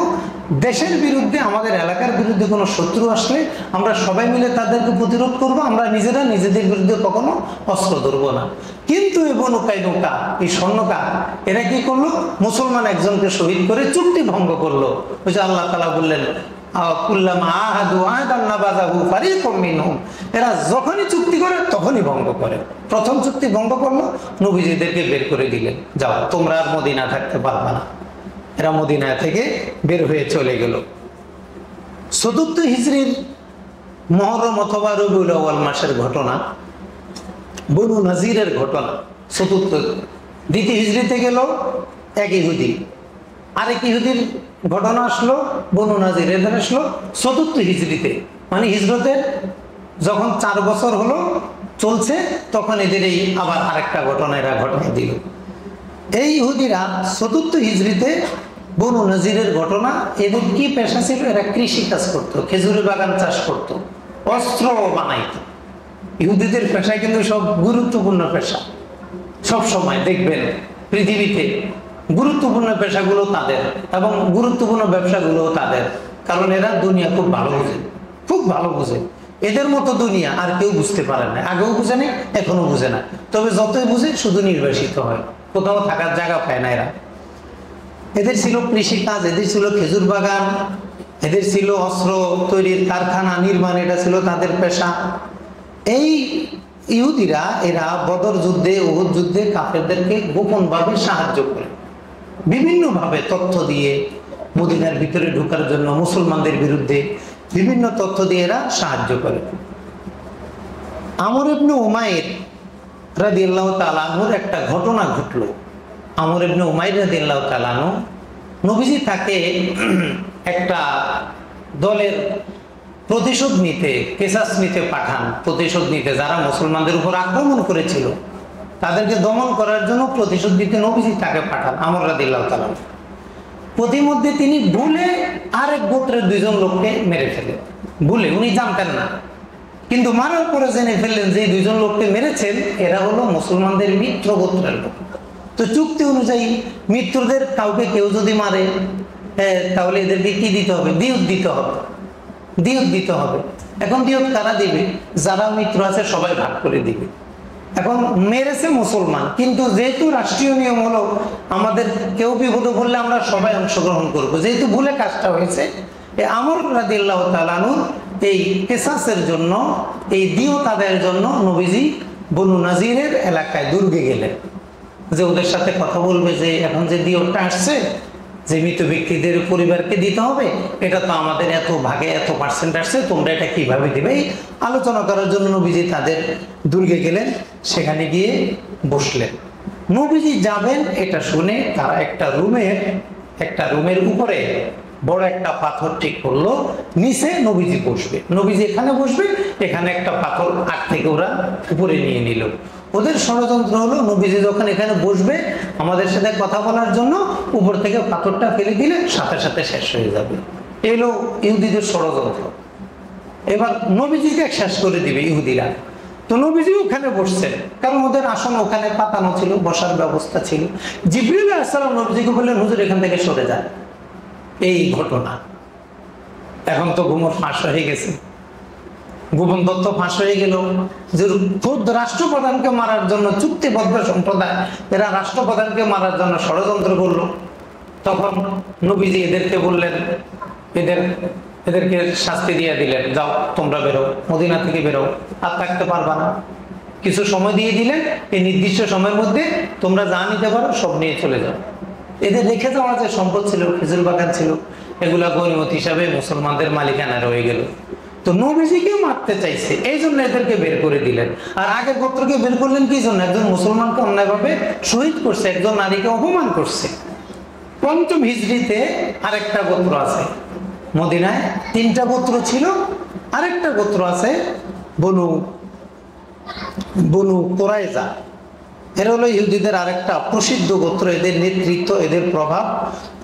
দেশের বিরুদ্ধে আমাদের এলাকার বিরুদ্ধে কোনো শত্রু আসলে আমরা সবাই মিলে তাদেরকে প্রতিরোধ করব, আমরা নিজেরা নিজেদের বিরুদ্ধে কখনো অস্ত্র ধরবো না। কিন্তু এই বনু কাইনুকা, এই স্বর্ণকার, এরা কি করলো, মুসলমান একজনকে শহীদ করে চুক্তি ভঙ্গ করলো। ওই যে আল্লাহ তাআলা বললেন এরা যখনই চুক্তি করে তখনই ভঙ্গ করে। প্রথম চুক্তি ভঙ্গ করলো, নবীজিদেরকে বের করে দিলেন, যাও তোমরা আর মদিনা থাকতে পারবা না। এরা মদিনা থেকে বের হয়ে চলে গেল। ৪র্থ হিজরির মুহররম অথবা রবিউল আউয়াল মাসের ঘটনা, বনু নাজিরের ঘটনা। ৪র্থ, ২য় হিজরিতে গেল এক ইহুদি, আরেক ইহুদির ঘটনা আসলো বনু নাজির, এদের আসলো ৪র্থ হিজরিতে, মানে হিজরতের যখন 4 বছর হলো চলছে তখন এদের এই আবার আরেকটা ঘটনা এরা ঘটনা দিল। এই ইহুদিরা ৪র্থ হিজরিতে বনু নাজিরের ঘটনা, এদের কি পেশা ছিল, এরা কৃষি কাজ করতো, খেজুরের বাগান চাষ করতো, অস্ত্র বানাইতো। ইহুদিদের পেশায় কিন্তু সব গুরুত্বপূর্ণ পেশা, সব সময় দেখবেন পৃথিবীতে গুরুত্বপূর্ণ পেশাগুলো তাদের এবং গুরুত্বপূর্ণ ব্যবসাগুলো তাদের, কারণ এরা দুনিয়া খুব ভালো বোঝে, খুব ভালো বোঝে। এদের মতো দুনিয়া আর কেউ বুঝতে পারে না, আগেও বুঝে না, এখনো বুঝে না। তবে যতই বুঝে শুধু নির্বাসিত হয়, কোথাও থাকার জায়গা পায় না এরা। এদের ছিল কৃষিকাজ, এদের ছিল খেজুর বাগান, এদের ছিল অস্ত্র তৈরির কারখানা নির্মাণ, এটা ছিল তাদের পেশা। এই ইহুদিরা এরা বদর যুদ্ধে, উহুদ যুদ্ধে কাফেরদেরকে গোপনভাবে সাহায্য করে, বিভিন্নভাবে তথ্য দিয়ে মদিনার ভিতরে ঢোকার জন্য মুসলমানদের বিরুদ্ধে বিভিন্ন তথ্য দিয়ে এরা সাহায্য করে। আমর ইবনে উমাইর রাদিয়াল্লাহু তাআলা আনহুর একটা ঘটনা ঘটলো। আমর ইবনে উমাইর রাদিয়াল্লাহু তাআলা আনহু, নবীজি তাকে একটা দলের প্রতিশোধ নিতে, কেসাস নিতে পাঠান, প্রতিশোধ নিতে, যারা মুসলমানদের উপর আক্রমণ করেছিল তাদেরকে দমন করার জন্য প্রতিশোধ দিতে নবীজি তাকে পাঠান, আমর রাদিয়াল্লাহু তাআলা। প্রতিমধ্যে তিনি ভুলে আরেক গোত্রের 2 জন লোককে মেরে ফেলেন, ভুলে, উনি জানতেন না, কিন্তু মারার পরে জেনে ফেললেন যে 2 জন লোককে মেরেছেন এরা হলো মুসলমানদের মিত্র গোত্রের লোক। তো চুক্তি অনুযায়ী মিত্রদের কাউকে কেউ যদি মারে তাহলে এদেরকে কি দিতে হবে, দিয়ত দিতে হবে, দিয়ত দিতে হবে। এখন দিয়ত কারা দিবে, যারা মিত্র আছে সবাই ভাগ করে দিবে। এখন মেরেছে মুসলমান, কিন্তু যেহেতু রাষ্ট্রীয় নিয়ম হলো আমাদের কেউ বিপদে পড়লে আমরা সবাই অংশগ্রহণ করবো, যেহেতু ভুলে কাজটা হয়েছে, আমর রাদিয়াল্লাহু তাআলা আনহু এই কেসাসের জন্য, এই দিয়ত আদায়ের জন্য নবীজি বনু নাজিরের এলাকায় দুর্গে গেলেন, যে ওদের সাথে কথা বলবে যে এখন যে দিয়তটা আসছে, যে মৃত ব্যক্তিদের পরিবারকে দিতে হবে, এটা তো আমাদের এত ভাগে এত পার্সেন্ট আসছে, তোমরা এটা কিভাবে দিবে, এই আলোচনা করার জন্য নবীজি তাদের দুর্গে গেলেন। সেখানে গিয়ে বসলেন। নবীজি যাবেন এটা শুনে তারা একটা রুমের উপরে বড় একটা পাথর ঠিক করলো, নিচে নবীজি বসবে, নবীজি এখানে বসবে, এখানে একটা পাথর আগ থেকে ওরা উপরে নিয়ে নিল। ওদের ষড়যন্ত্র হলো নবীজি যখন এখানে বসবে আমাদের সাথে কথা বলার জন্য, উপর থেকে পাথরটা ফেলে দিলে সাথে সাথে শেষ হয়ে যাবে। এলো ইহুদিদের ষড়যন্ত্র, এবার নবীজিকে শেষ করে দিবে ইহুদিরা। তো নবীজি ওখানে বসছেন, কারণ ওদের আসন ওখানে পাতানো ছিল, বসার ব্যবস্থা ছিল। জিবরিল আলাইহিস সালাম নবীজিকে বললেন, হুজুর এখান থেকে সরে যান। এই ঘটনা। এখন তো গুমর ফাঁস হয়ে গেছে, গোপন তথ্য ফাঁস হয়ে গেল যে খোদ রাষ্ট্রপ্রধানকে মারার জন্য চুক্তিবদ্ধ সম্প্রদায় এরা রাষ্ট্রপ্রধানকে মারার জন্য ষড়যন্ত্র করলো। তখন নবীজি এদেরকে বললেন, এদেরকে শাস্তি দিয়ে দিলেন, যাও তোমরা বেরো, মদিনা থেকে বেরো, আর থাকতে পারবা না। কিছু সময় দিয়ে দিলেন, এই নির্দিষ্ট সময়ের মধ্যে তোমরা যা নিতে পারো সব নিয়ে চলে যাও। এদের রেখে যাওয়া যে সম্পদ ছিল, খেজুর বাগান ছিল, এগুলা গনিমত হিসাবে মুসলমানদের মালিকানা রয়ে গেল। তো নবীজিকে মারতে চাইছে, এই জন্য এদেরকে বের করে দিলেন। আর আগের গোত্রকে বের করলেন কি জন্য? একজন মুসলমানকে অন্যায়ভাবে শহীদ করছে, একজন নারীকে অপমান করছে। পঞ্চম হিজরিতে আরেকটা গোত্র আছে, মদিনায় 3টা গোত্র ছিল, আরেকটা গোত্র আছে বনু কুরাইজা। এরা হলো ইহুদিদের আরেকটা প্রসিদ্ধ গোত্র। এদের নেতৃত্ব, এদের প্রভাব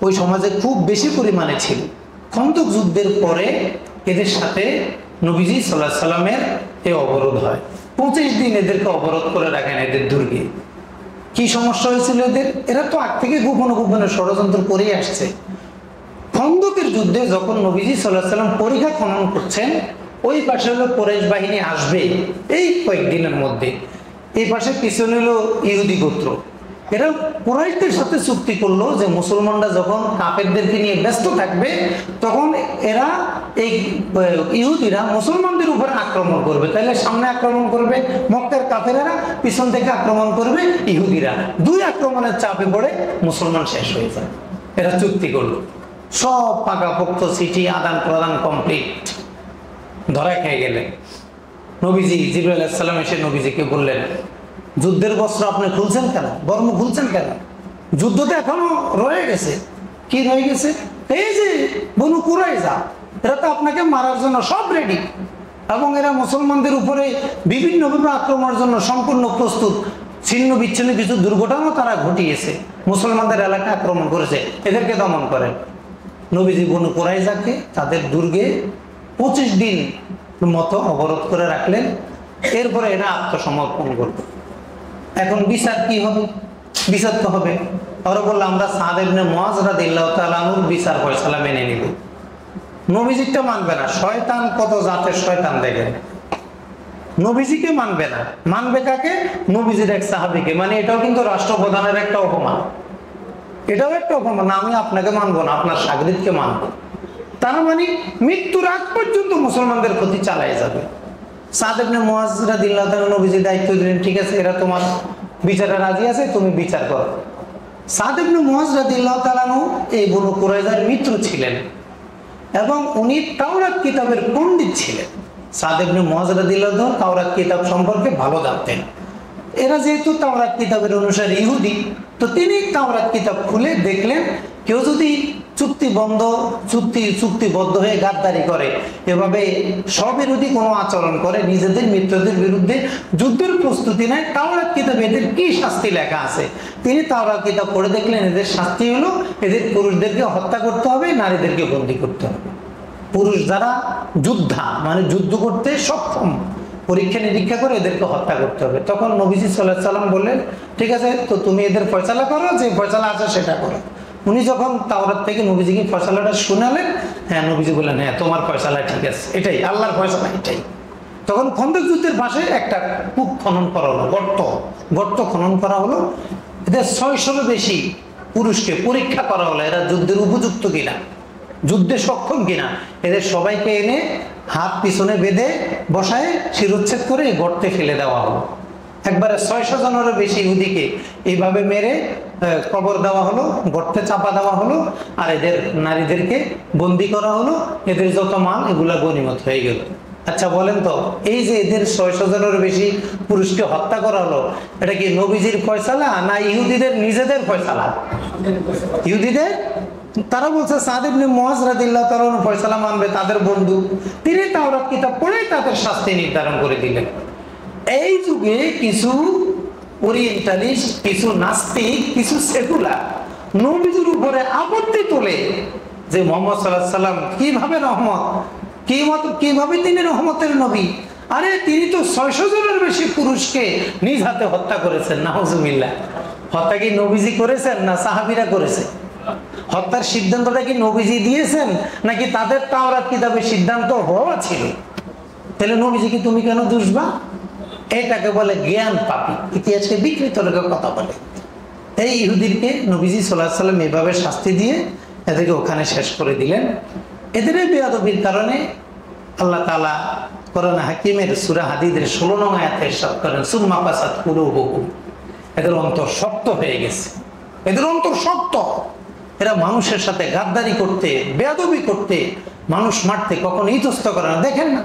ওই সমাজে খুব বেশি পরিমাণে ছিল। খন্দক যুদ্ধের পরে এদের সাথে নবীজি সাল্লাল্লাহু আলাইহি সাল্লামের এই অবরোধ হয়। 25 দিন এদেরকে অবরোধ করে রাখেন এদের দুর্গে। কি সমস্যা হয়েছিল এদের? এরা তো আগ থেকে গোপনে গোপনে ষড়যন্ত্র করেই আসছে। খন্দকের যুদ্ধে যখন নবীজি সাল্লাল্লাহু আলাইহি সাল্লাম পরিখা খনন করছেন, ওই পাশে হলো কুরাইশ বাহিনী আসবে এই কয়েকদিনের মধ্যে, এই পাশে পিছনে হলো ইহুদি গোত্র। এরা কুরাইশদের সাথে চুক্তি করলো যে মুসলমানরা যখন কাফেরদেরকে নিয়ে ব্যস্ত থাকবে, তখন এরা এই ইহুদিরা মুসলমানদের উপর আক্রমণ করবে। তাহলে সামনে আক্রমণ করবে মক্কার কাফেরেরা, পিছন থেকে আক্রমণ করবে ইহুদিরা। 2 আক্রমণের চাপে পড়ে মুসলমান শেষ হয়ে যায়। এরা চুক্তি করলো, সব পাকাপোক্ত চিঠি আদান প্রদান কমপ্লিট। ধরা খেয়ে গেলেন। নবীজি জিবরাইল আলাইহিস সালাম এসে নবীজিকে বললেন, যুদ্ধের বস্ত্র আপনি খুলছেন কেন, বর্ম খুলছেন কেন? যুদ্ধ তো এখনো রয়ে গেছে। কি রয়ে গেছে? এই যে বনু কুরাইজা, এরা তো আপনাকে মারার জন্য সব রেডি, এবং এরা মুসলমানদের উপরে বিভিন্নভাবে আক্রমণের জন্য সম্পূর্ণ প্রস্তুত। ছিন্ন বিচ্ছিন্ন কিছু দুর্ঘটনাও তারা ঘটিয়েছে, মুসলমানদের এলাকা আক্রমণ করেছে, এদেরকে দমন করেন। নবীজি বনু কুরাইজাকে তাদের দুর্গে 25 দিন মতো অবরোধ করে রাখলেন। এরপরে এরা আত্মসমর্পণ করবে। এখন বিচার কি হবে? বিচার তো হবে। ওরা বললো আমরা সাদ ইবনে মুআয রাদিয়াল্লাহু তাআলা আনহুর বিচার ফয়সালা মেনে নিব। নবীজিটা মানবে না। শয়তান কত জাতের শয়তান দেখেন। নবীজিকে মানবে না, মানবে কাকে? নবীজির এক সাহাবীকে। মানে এটাও কিন্তু রাষ্ট্রপ্রধানের একটা অপমান, এটাও একটা অপমান। আমি আপনাকে মানবো না, আপনার শাগরিদকে মানবো। তারা মানে মৃত্যুর আগ পর্যন্ত মুসলমানদের ক্ষতি চালাই যাবে। সাদ ইবনে মুআয রাদিয়াল্লাহু তাআলা নবীজি দায়িত্ব দিলেন, ঠিক আছে এরা তোমার বিচারে রাজি আছে, তুমি বিচার করো। সাদ ইবনে মুআয রাদিয়াল্লাহু তাআলা এই বনু কুরাইজার মিত্র ছিলেন এবং উনি তাওরাত কিতাবের পণ্ডিত ছিলেন। সাদ ইবনে মুআয রাদিয়াল্লাহু তাআলা তাওরাত কিতাব সম্পর্কে ভালো জানতেন। এরা যেহেতু তাওরাত কিতাবের অনুসারী ইহুদি, তো তিনি তাওরাত কিতাব খুলে দেখলেন কেউ যদি চুক্তিবদ্ধ হয়ে গাদ্দারি করে, এভাবে স্ববিরোধী কোনো আচরণ করে, নিজেদের মিত্রদের বিরুদ্ধে যুদ্ধের প্রস্তুতি নেয়, তাওরাত কিতাবে এদের কি শাস্তি লেখা আছে। তিনি তাওরাত কিতাব পড়ে দেখলেন এদের শাস্তি হলো এদের পুরুষদেরকে হত্যা করতে হবে, নারীদেরকে বন্দী করতে হবে। পুরুষ যারা যোদ্ধা মানে যুদ্ধ করতে সক্ষম, পরীক্ষা নিরীক্ষা করে এদেরকে হত্যা করতে হবে। তখন নবীজি সাল্লাল্লাহু আলাইহি সাল্লাম বললেন, ঠিক আছে তো তুমি এদের ফয়সালা করো, যে ফয়সালা আছে সেটা করো। উনি যখন তাওরাত থেকে নবীজিকে ফয়সালাটা শোনালেন, হ্যাঁ নবীজি বললেন হ্যাঁ তোমার ফয়সালা ঠিক আছে, এটাই আল্লাহর ফয়সালা, এটাই। তখন খন্দক যুদ্ধের পাশে একটা কূপ খনন করা হলো, গর্ত খনন করা হলো। এদের 600-এরও বেশি পুরুষকে পরীক্ষা করা হলো, এরা যুদ্ধের উপযুক্ত কিনা, যুদ্ধে সক্ষম কিনা। এদের সবাইকে এনে হাত পিছনে বেঁধে বসায় শিরোচ্ছেদ করে গর্তে ফেলে দেওয়া হলো। একবারে 600 জনেরও বেশি ইহুদিকে এইভাবে মেরে কবর দেওয়া হলো, গর্তে চাপা দেওয়া হলো, আর এদের নারীদেরকে বন্দি করা হলো। এদের যত মাল এগুলা গনিমত হয়ে গেল। আচ্ছা বলেন তো, এই যে এদের 600 জনেরও বেশি পুরুষকে হত্যা করা হলো, এটা কি নবীজির ফয়সালা না ইহুদিদের নিজেদের ফয়সালা? ইহুদিদের। তারা বলছে সাদ ইবনে মুআয রাদিয়াল্লাহু তাআলা ফয়সালা মানবে, তাদের বন্ধু। তিনি তাওরাত কিতাব পড়ে তাদের শাস্তি নির্ধারণ করে দিলেন। এই যুগে কিছু ওরিয়েন্টালিস্ট, কিছু নাস্তিক, কিছু সেকুলার নবীজির উপরে আপত্তি তোলে যে মুহাম্মদ সাল্লাল্লাহু আলাইহি সাল্লাম কিভাবে রহমত, কিভাবে তিনি রহমতের নবী। আরে তিনি তো 600 জনের বেশি পুরুষকে নিজ হাতে হত্যা করেছেন। নাউজুবিল্লাহ। হত্যা কি নবীজি করেছেন না সাহাবীরা করেছে? হত্যার সিদ্ধান্তটা কি নবীজি দিয়েছেন নাকি তাদের তাওরাত কিতাবের সিদ্ধান্ত হওয়া ছিল? তাহলে নবীজিকে তুমি কেন দুষবা? এটাকে বলে জ্ঞান পাপী, ইতিহাসকে বিকৃত লোকের কথা বলে। এই ইহুদিরকে নবীজি সাল্লাল্লাহু আলাইহি সাল্লাম এভাবে শাস্তি দিয়ে এদেরকে ওখানে শেষ করে দিলেন। এদের বেয়াদবির কারণে আল্লাহ তাআলা কোরআন হাকিমের সূরা হাদীদের 16 নং আয়াতে ইরশাদ করেন, সুম্মা কাসাত কুলুবুকুম, এদের অন্তর শক্ত হয়ে গেছে। এদের অন্তর শক্ত। এরা মানুষের সাথে গাদ্দারি করতে, বেয়াদবি করতে, মানুষ মারতে কখনো ইতস্ত করে না। দেখেন না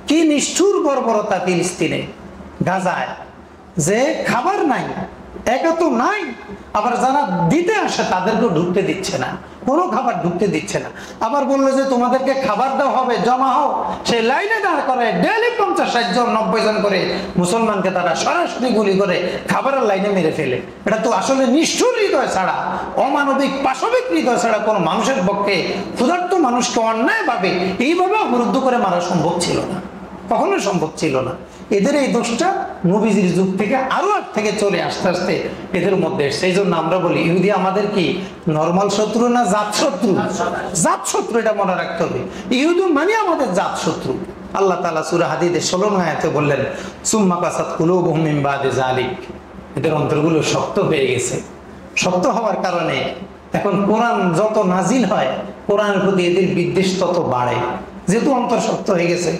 কি নিষ্ঠুর বর্বরতা ফিলিস্তিনে, গাজায়, যে খাবার নাই, একা তো নাই, আবার যারা দিতে আসে তাদেরকেও ঢুকতে দিচ্ছে না, কোনো খাবার ঢুকতে দিচ্ছে না। আবার বললো যে তোমাদেরকে খাবার দেওয়া হবে, জমা হোক, সেই লাইনে দাঁড় করে ডেলি 50-60 জন 90 জন করে মুসলমানকে তারা সরাসরি গুলি করে খাবারের লাইনে মেরে ফেলে। এটা তো আসলে নিষ্ঠুর হৃদয় ছাড়া, অমানবিক পাশবিক হৃদয় ছাড়া কোনো মানুষের পক্ষে ক্ষুধার্ত মানুষকে অন্যায় ভাবে এইভাবে অবরুদ্ধ করে মারা সম্ভব ছিল না, কখনো সম্ভব ছিল না। এদের এই দোষটা নবীজির যুগ থেকে আরো আগ থেকে চলে আস্তে আস্তে এদের মধ্যে। সেই জন্য আমরা বলি ইহুদি আমাদের কি নরমাল শত্রু না জাত শত্রু? জাত শত্রু, এটা মনে রাখতে হবে। ইহুদি মানে আমাদের জাত শত্রু। আল্লাহ তাআলা সূরা হাদীদে 16 আয়াতে বললেন সুম্মা কাসাত কুলুবুহুম মিন বাদি যালিক, এদের অন্তরগুলো শক্ত হয়ে গেছে। শক্ত হওয়ার কারণে এখন কোরআন যত নাজিল হয় কোরআনের প্রতি এদের বিদ্বেষ তত বাড়ে, যেহেতু অন্তর শক্ত হয়ে গেছে।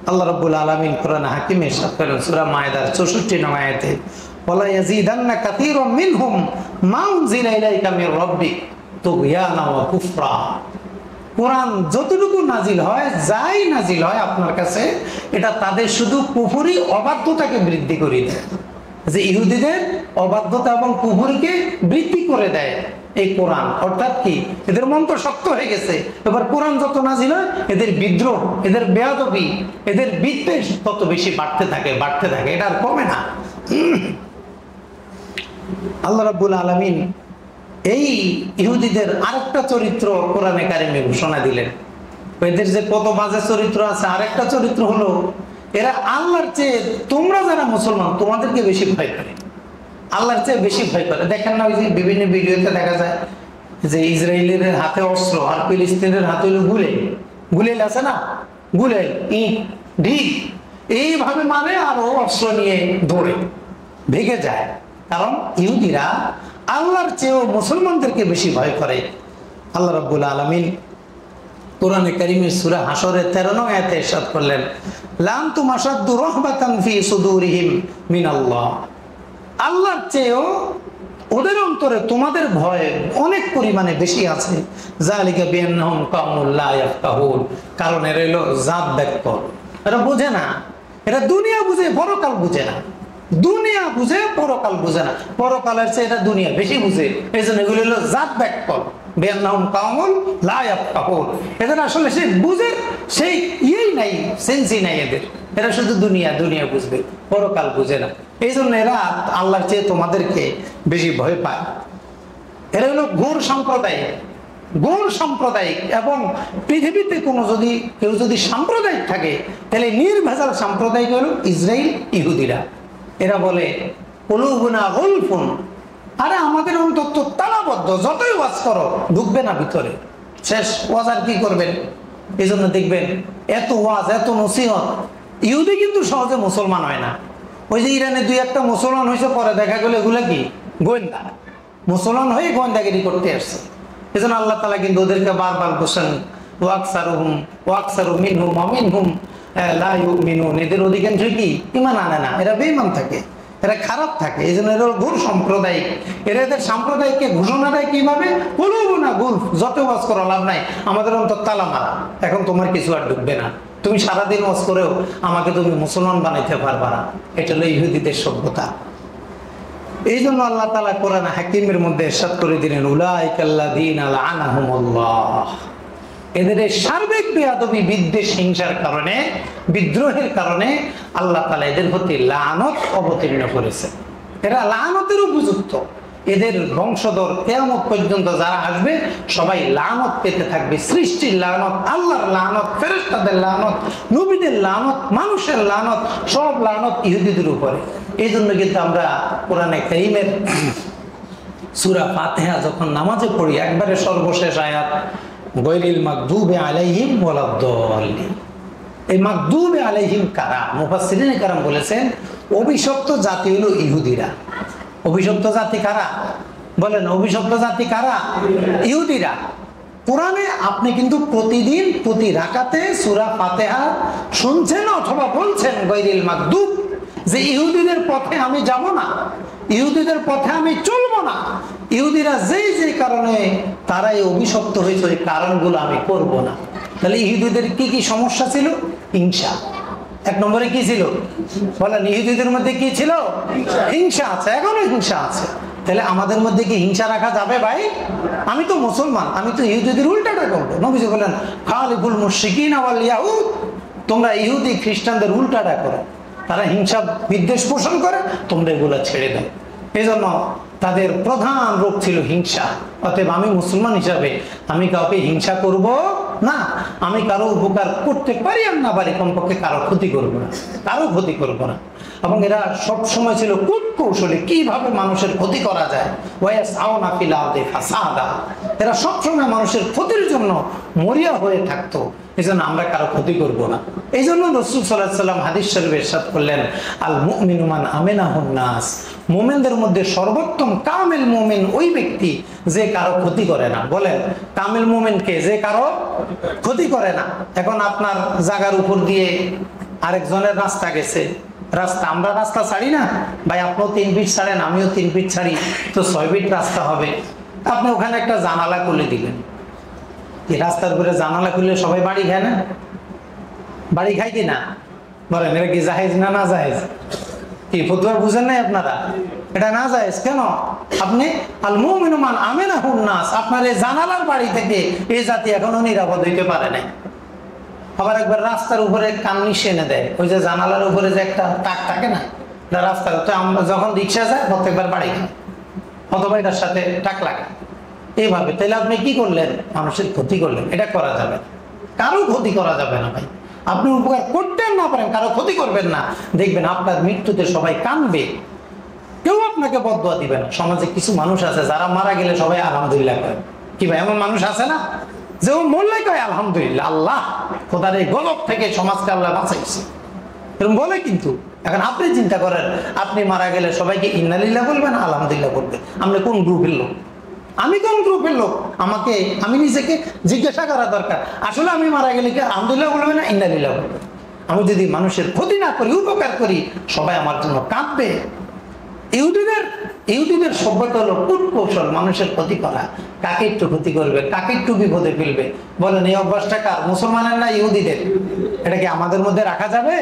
আল্লাহ রাব্বুল আলামিন কোরআন হাকিমে ইরশাদ করেন সূরা মায়েদার 64 নং আয়াতে, ওয়ালা ইয়াজিদান্না কাসীরাম মিনহুম মা উনজিলা ইলাইকা মির রাব্বিক তুগয়ানা ওয়া কুফরা। কোরআন যতটুকু নাজিল হয়, যাই নাজিল হয় আপনার কাছে, এটা তাদের শুধু কুফরি অবাধ্যতাকে বৃদ্ধি করে দেয়। যে ইহুদিদের অবাধ্যতা এবং কুফরিকে বৃদ্ধি করে দেয় এই কোরআন। অর্থাৎ কি, এদের মন তো শক্ত হয়ে গেছে, এবার কোরআন যত নাজিল হয় এদের বিদ্রোহ, এদের বেয়াদবি, এদের বিদ্বেষ তত বেশি বাড়তে থাকে, এটা আর কমে না। আল্লাহ রাব্বুল আলামিন এই ইহুদিদের আরেকটা চরিত্র কোরআনে কারিমে ঘোষণা দিলেন। এদের যে কত বাজে চরিত্র আছে, আরেকটা চরিত্র হলো এরা আল্লাহর চেয়ে, তোমরা যারা মুসলমান তোমাদেরকে বেশি ভয় করে, আল্লাহর চেয়ে বেশি ভয় করে। দেখেন না, ওই যে বিভিন্ন ভিডিওতে দেখা যায় যে ইসরায়েলের হাতে অস্ত্র আর ফিলিস্তিনের হাতে হলো গুলেল আছে না, গুলেল, ইট, ঢিক, এইভাবে মারে আর ও অস্ত্র নিয়ে দৌড়ে ভেগে যায়। কারণ ইহুদিরা আল্লাহর চেয়েও মুসলমানদেরকে বেশি ভয় করে। আল্লাহ রাব্বুল আলামিন কোরআনে কারীমের সূরা হাশরের 13 নং আয়াতে ইরশাদ করলেন লাম তুমাশাদ্দু রাহবাতান ফি সুদুরিহিম মিনাল্লাহ। আল্লাহর চেয়েও ওদের অন্তরে তোমাদের ভয় অনেক পরিমাণে বেশি আছে। যালিকা বিআন্নাহুম কাউমুন লা ইয়াফকাহুন, কারণ এরা হলো জাত ব্যাককর, এরা বুঝে না, এরা দুনিয়া বুঝে পরকাল বুঝে না, দুনিয়া বুঝে পরকাল বুঝে না, পরকালের চেয়ে এটা দুনিয়া বেশি বুঝে। এই জন্য এগুলো হলো জাত ব্যাককর, বিআন্নাহুম কাউমুন লা ইয়াফকাহুন। এদের আসলে সেই বুঝে সেই ইয়েই নাই, সেন্সই নাই এদের, এরা শুধু দুনিয়া বুঝবে, পরকাল বুঝে না। এই জন্য এরা আল্লাহর চেয়ে তোমাদেরকে বেশি ভয় পায়। এরা হলো ঘোর সাম্প্রদায়িক, এবং পৃথিবীতে কেউ যদি সাম্প্রদায়িক থাকে তাহলে নির্ভেজাল সাম্প্রদায়িক হলো ইসরায়েল, ইহুদিরা। এরা বলে কুলুবুনা গুলফুন, আরে আমাদের অন্তর তো তালাবদ্ধ, যতই ওয়াজ করো ঢুকবে না ভিতরে, শেষ ওয়াজ আর কি করবেন। এই জন্য দেখবেন এত ওয়াজ, এত নসিহত, ইহুদি কিন্তু সহজে মুসলমান হয় না। ওই যে ইরানে 2-1টা মুসলমান হয়েছে, পরে দেখা গেল এগুলো কি গোয়েন্দা, মুসলমান হয়ে গোয়েন্দাগিরি করতে আসছে। এই জন্য আল্লাহ তাআলা কিন্তু ওদেরকে বারবার বলছেন ওয়াকসারু মিনহুম ওয়া মিনহুম লা ইউমিনুন, এদের অধিকাংশ কি ঈমান আনে না, এরা বেঈমান থাকে, এরা খারাপ থাকে। এই জন্য এরা ঘোর সাম্প্রদায়িক। এদের সাম্প্রদায়িককে ঘোষণা দেয় কিভাবে, কুলুবুনা গুলফ, যত ওয়াজ করা লাভ নাই, আমাদের অন্তর তালা মারা, এখন তোমার কিছু আর ঢুকবে না, তুমি সারাদিন ওয়াজ করেও আমাকে তুমি মুসলমান বানাইতে পারবা না। এটা হলো ইহুদিদের সভ্যতা। এই জন্য আল্লাহ তাআলা কোরআন হাকিমের মধ্যে ইরশাদ করে দিলেন উলাইকাল্লাযীনা লাআনাহুমুল্লাহ, এদের সার্বিক বেয়াদবি, বিদ্বেষ, হিংসার কারণে, বিদ্রোহের কারণে আল্লাহ তাআলা এদের প্রতি লানত অবতীর্ণ করেছে। এরা লানতের উপযুক্ত। এদের বংশধর কিয়ামত পর্যন্ত যারা আসবে সবাই লানত পেতে থাকবে। সৃষ্টির লানত, আল্লাহর লানত, ফেরেশতাদের লানত, নবীদের লানত, মানুষের লানত, সব লানত ইহুদিদের উপরে। এই জন্য কিন্তু আমরা কোরআনে কারীমের সূরা ফাতিহা যখন নামাজে পড়ি, একবারে সর্বশেষ আয়াত গায়রিল মাগদুবি আলাইহিম ওয়ালাদ-দাল্লিন। এই মাগদুবি আলাইহিম কারা? মুফাসসিরিনে কেরাম বলেছেন অভিশপ্ত জাতি হলো ইহুদিরা। অভিশপ্ত জাতি কারা বলেন? অভিশপ্ত জাতি কারা? ইহুদিরা। কোরআনে আপনি কিন্তু প্রতিদিন প্রতি রাকাতে সূরা ফাতিহা শুনছেন অথবা বলছেন গায়রিল মাগদুব, যে ইহুদিদের পথে আমি যাব না, ইহুদিদের পথে আমি চলবো না, ইহুদিরা যেই কারণে তারাই অভিশপ্ত হয়েছে ওই কারণগুলো আমি করব না। তাহলে ইহুদিদের কি কি সমস্যা ছিল? হিংসা। এক নম্বরে কি ছিল বলেন? ইহুদিদের মধ্যে কি ছিল? হিংসা আছে, এখনো হিংসা আছে। তাহলে আমাদের মধ্যে কি হিংসা রাখা যাবে ভাই? আমি তো মুসলমান, আমি তো ইহুদিদের উল্টাটা করবো? নবীজি বলেন খালিফুল মুশরিকিন ওয়াল ইয়াহুদ, তোমরা ইহুদি খ্রিস্টানদের উল্টাটা করো, তারা হিংসা বিদ্বেষ পোষণ করে, তোমরা এগুলো ছেড়ে দাও। এই জন্য তাদের প্রধান রোগ ছিল হিংসা। অতএব আমি মুসলমান হিসাবে আমি কাউকে হিংসা করব না। আমি কারো উপকার করতে পারি আর না পারি, কমপক্ষে কারো ক্ষতি করবো না, কারো ক্ষতি করবো না। এবং এরা সব সময় ছিল কূটকৌশলী, কিভাবে মানুষের ক্ষতি করা যায়। এরা সবসময় মানুষের ক্ষতির জন্য মরিয়া হয়ে থাকতো। এই জন্য আমরা কারো ক্ষতি করব না। এই জন্য রাসূল সাল্লাল্লাহু আলাইহি ওয়াসাল্লাম হাদিস শরীফে ইরশাদ করলেন, আল মুমিনু মান আমিনাহুন নাস, মুমিনদের মধ্যে সর্বোত্তম কামিল মুমিন ওই ব্যক্তি যে কারো ক্ষতি করে না। বলেন কামিল মুমিন কে? যে কারো ক্ষতি করে না। এখন আপনার জায়গার উপর দিয়ে আরেকজনের রাস্তা গেছে, রাস্তা, আমরা রাস্তা ছাড়ি না ভাই, আপনিও 3 ফিট ছাড়েন, আমিও 3 ফিট ছাড়ি, তো 6 ফিট রাস্তা হবে। আপনি ওখানে একটা জানালা খুলে দিলেন, এই রাস্তার উপরে জানালা খুললে সবাই বাড়ি খায় না? বাড়ি খায় কি না? বলেন এটা কি জায়েজ না না জায়েজ? কি ফতোয়া বুঝেন নাই আপনারা? এটা না জায়েজ। কেন? আপনি আল মুমিনু মান আমিনাহুন নাস, আপনার এই জানালার বাড়ি থেকে এই জাতি এখনো নিরাপদ হইতে পারে নাই। আবার একবার রাস্তার উপরে কান্নি এনে দেয়, ওই যে জানালার উপরে যে একটা তাক থাকে না, রাস্তার তো আমরা যখন রিক্সা যায় প্রত্যেকবার বাড়ি খাই, অথবা এটার সাথে টাক লাগে এইভাবে। তাহলে আপনি কি করলেন? মানুষের ক্ষতি করলেন। এটা করা যাবে না, কারো ক্ষতি করা যাবে না ভাই। আপনি উপকার করতেন না পারেন, কারো ক্ষতি করবেন না। দেখবেন আপনার মৃত্যুতে সবাই কাঁদবে, কেউ আপনাকে বদদুয়া দিবে না। সমাজে কিছু মানুষ আছে যারা মারা গেলে সবাই আলহামদুলিল্লাহ করে। কি ভাই এমন মানুষ আছে না? যে ও মরলে কয় আলহামদুলিল্লাহ, আল্লাহ খোদার এই গজব থেকে সমাজকে আল্লাহ বাঁচাইছে, এরকম বলে। কিন্তু এখন আপনি চিন্তা করেন, আপনি মারা গেলে সবাইকে ইন্নালিল্লাহ বলবেন, আলহামদুলিল্লাহ বলবেন। আপনি কোন গ্রুপের লোক? আমি কোন গ্রুপের লোক? আমি নিজেকে জিজ্ঞাসা করা দরকার, আসলে আমি মারা গেলে কি আলহামদুলিল্লাহ বলবে না ইন্নালিল্লাহ বলবে? আমি যদি মানুষের ক্ষতি না করি, উপকার করি, সবাই আমার জন্য কাঁদবে। ইহুদিদের সভ্যতা হলো কূটকৌশল, মানুষের ক্ষতি করা। কাকে একটু ক্ষতি করবে, কাকে একটু বিপদে ফেলবে। বলেন এই অভ্যাসটা কার? মুসলমানের না ইহুদিদের? এটা কি আমাদের মধ্যে রাখা যাবে?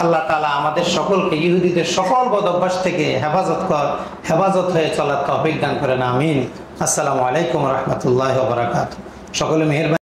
আল্লাহ তাআলা আমাদের সকলকে ইহুদিদের সকল বদ অভ্যাস থেকে হেফাজত হয়ে চলার তৌফিক দান করেন, আমিন। আসসালামু আলাইকুম ওয়া রাহমাতুল্লাহি ওয়া বারাকাতুহু। সকলে মেহেরবানি।